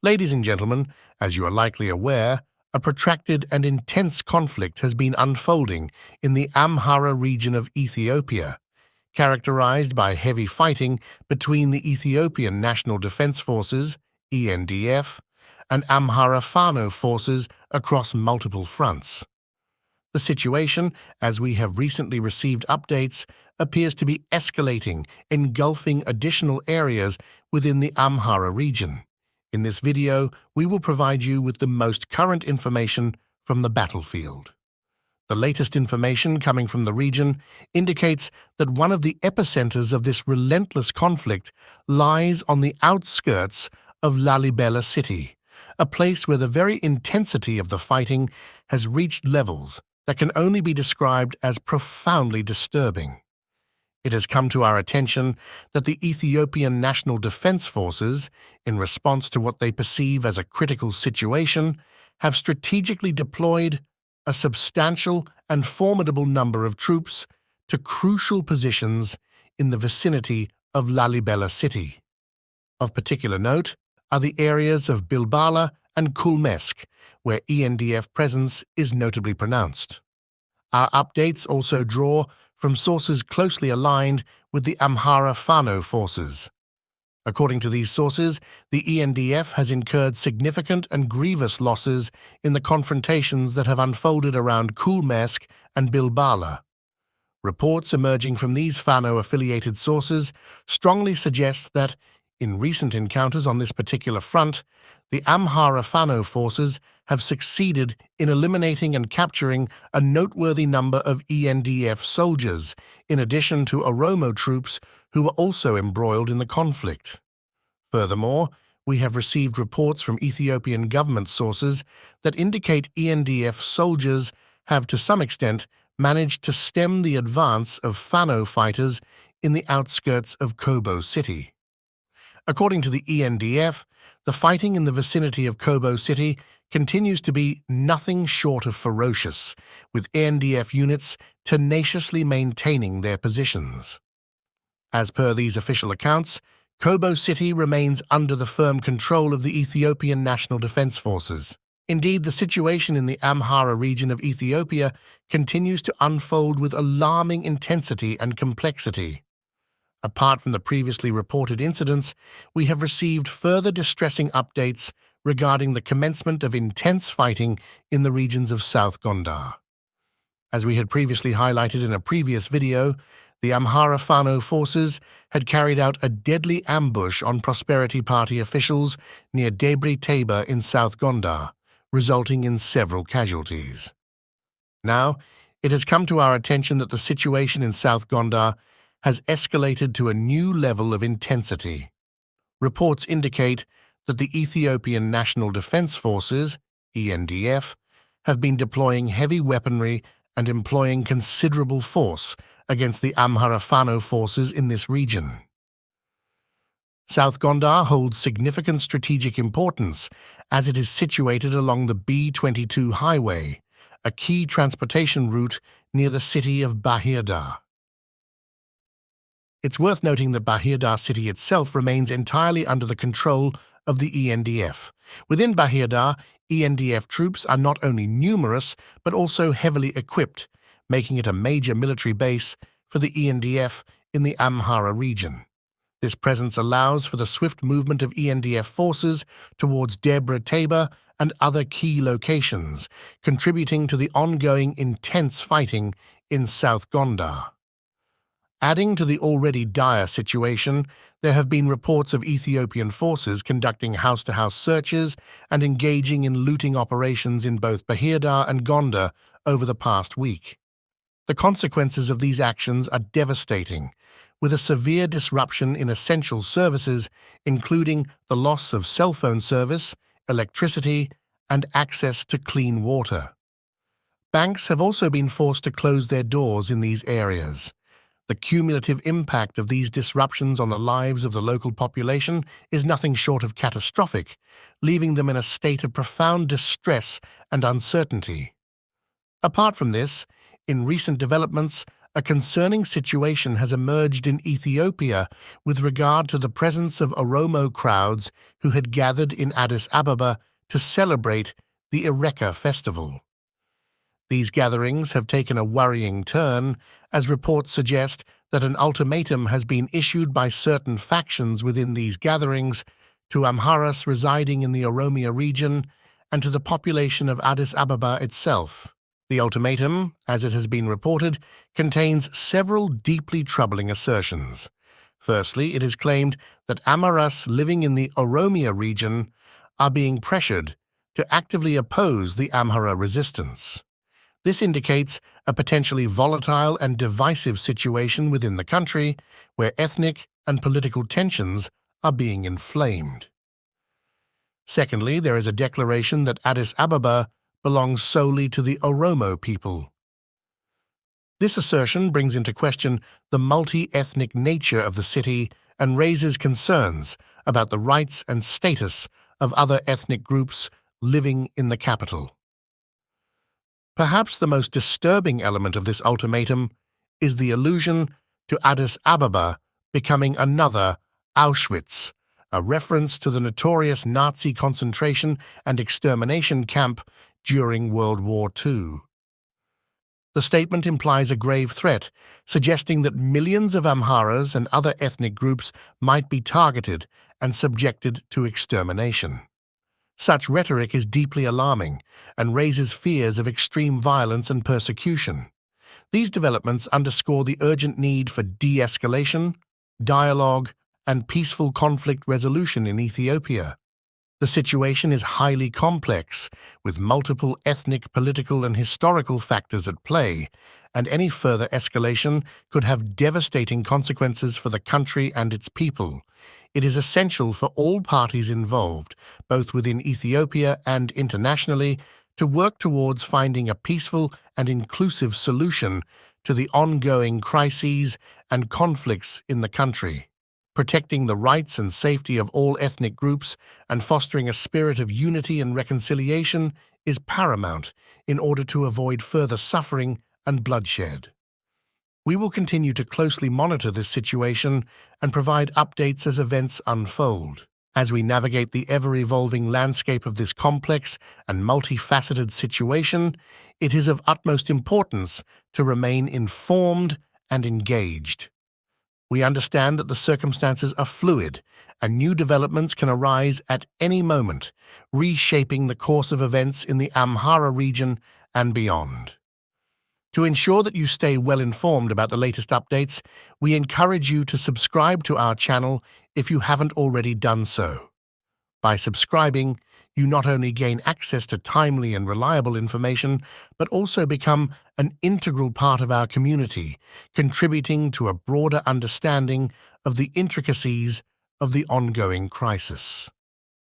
Ladies and gentlemen, as you are likely aware, a protracted and intense conflict has been unfolding in the Amhara region of Ethiopia, characterized by heavy fighting between the Ethiopian National Defense Forces, ENDF, and Amhara Fano forces across multiple fronts. The situation, as we have recently received updates, appears to be escalating, engulfing additional areas within the Amhara region. In this video, we will provide you with the most current information from the battlefield. The latest information coming from the region indicates that one of the epicenters of this relentless conflict lies on the outskirts of Lalibela city, a place where the very intensity of the fighting has reached levels that can only be described as profoundly disturbing. It has come to our attention that the Ethiopian National Defense Forces, in response to what they perceive as a critical situation, have strategically deployed a substantial and formidable number of troops to crucial positions in the vicinity of Lalibela city. Of particular note are the areas of Bilbala and Kulmesk, where ENDF presence is notably pronounced. Our updates also draw from sources closely aligned with the Amhara Fano forces. According to these sources, the ENDF has incurred significant and grievous losses in the confrontations that have unfolded around Kulmesk and Bilbala. Reports emerging from these Fano-affiliated sources strongly suggest that, in recent encounters on this particular front, the Amhara Fano forces have succeeded in eliminating and capturing a noteworthy number of ENDF soldiers, in addition to Oromo troops who were also embroiled in the conflict. Furthermore, we have received reports from Ethiopian government sources that indicate ENDF soldiers have to some extent managed to stem the advance of Fano fighters in the outskirts of Kobo city. According to the ENDF, the fighting in the vicinity of Kobo city continues to be nothing short of ferocious, with ENDF units tenaciously maintaining their positions. As per these official accounts, Kobo city remains under the firm control of the Ethiopian National Defense Forces. Indeed, the situation in the Amhara region of Ethiopia continues to unfold with alarming intensity and complexity. Apart from the previously reported incidents, we have received further distressing updates regarding the commencement of intense fighting in the regions of South Gonder. As we had previously highlighted in a previous video, the Amhara Fano forces had carried out a deadly ambush on Prosperity Party officials near Debre Tabor in South Gonder, resulting in several casualties. Now, it has come to our attention that the situation in South Gonder has escalated to a new level of intensity. Reports indicate that the Ethiopian National Defense Forces, ENDF, have been deploying heavy weaponry and employing considerable force against the Amhara Fano forces in this region. South Gonder holds significant strategic importance as it is situated along the B-22 highway, a key transportation route near the city of Bahir Dar. It's worth noting that Bahir Dar city itself remains entirely under the control of the ENDF. Within Bahir Dar, ENDF troops are not only numerous but also heavily equipped, making it a major military base for the ENDF in the Amhara region. This presence allows for the swift movement of ENDF forces towards Debre Tabor and other key locations, contributing to the ongoing intense fighting in South Gonder. Adding to the already dire situation, there have been reports of Ethiopian forces conducting house-to-house searches and engaging in looting operations in both Bahir Dar and Gonder over the past week. The consequences of these actions are devastating, with a severe disruption in essential services, including the loss of cell phone service, electricity, and access to clean water. Banks have also been forced to close their doors in these areas. The cumulative impact of these disruptions on the lives of the local population is nothing short of catastrophic, leaving them in a state of profound distress and uncertainty. Apart from this, in recent developments, a concerning situation has emerged in Ethiopia with regard to the presence of Oromo crowds who had gathered in Addis Ababa to celebrate the Ereka festival. These gatherings have taken a worrying turn, as reports suggest that an ultimatum has been issued by certain factions within these gatherings to Amharas residing in the Oromia region and to the population of Addis Ababa itself. The ultimatum, as it has been reported, contains several deeply troubling assertions. Firstly, it is claimed that Amharas living in the Oromia region are being pressured to actively oppose the Amhara resistance. This indicates a potentially volatile and divisive situation within the country where ethnic and political tensions are being inflamed. Secondly, there is a declaration that Addis Ababa belongs solely to the Oromo people. This assertion brings into question the multi-ethnic nature of the city and raises concerns about the rights and status of other ethnic groups living in the capital. Perhaps the most disturbing element of this ultimatum is the allusion to Addis Ababa becoming another Auschwitz, a reference to the notorious Nazi concentration and extermination camp during World War II. The statement implies a grave threat, suggesting that millions of Amharas and other ethnic groups might be targeted and subjected to extermination. Such rhetoric is deeply alarming and raises fears of extreme violence and persecution. These developments underscore the urgent need for de-escalation, dialogue, and peaceful conflict resolution in Ethiopia. The situation is highly complex, with multiple ethnic, political, and historical factors at play, and any further escalation could have devastating consequences for the country and its people. It is essential for all parties involved, both within Ethiopia and internationally, to work towards finding a peaceful and inclusive solution to the ongoing crises and conflicts in the country. Protecting the rights and safety of all ethnic groups and fostering a spirit of unity and reconciliation is paramount in order to avoid further suffering and bloodshed. We will continue to closely monitor this situation and provide updates as events unfold. As we navigate the ever-evolving landscape of this complex and multifaceted situation, it is of utmost importance to remain informed and engaged. We understand that the circumstances are fluid, and new developments can arise at any moment, reshaping the course of events in the Amhara region and beyond. To ensure that you stay well informed about the latest updates, we encourage you to subscribe to our channel if you haven't already done so. By subscribing, you not only gain access to timely and reliable information, but also become an integral part of our community, contributing to a broader understanding of the intricacies of the ongoing crisis.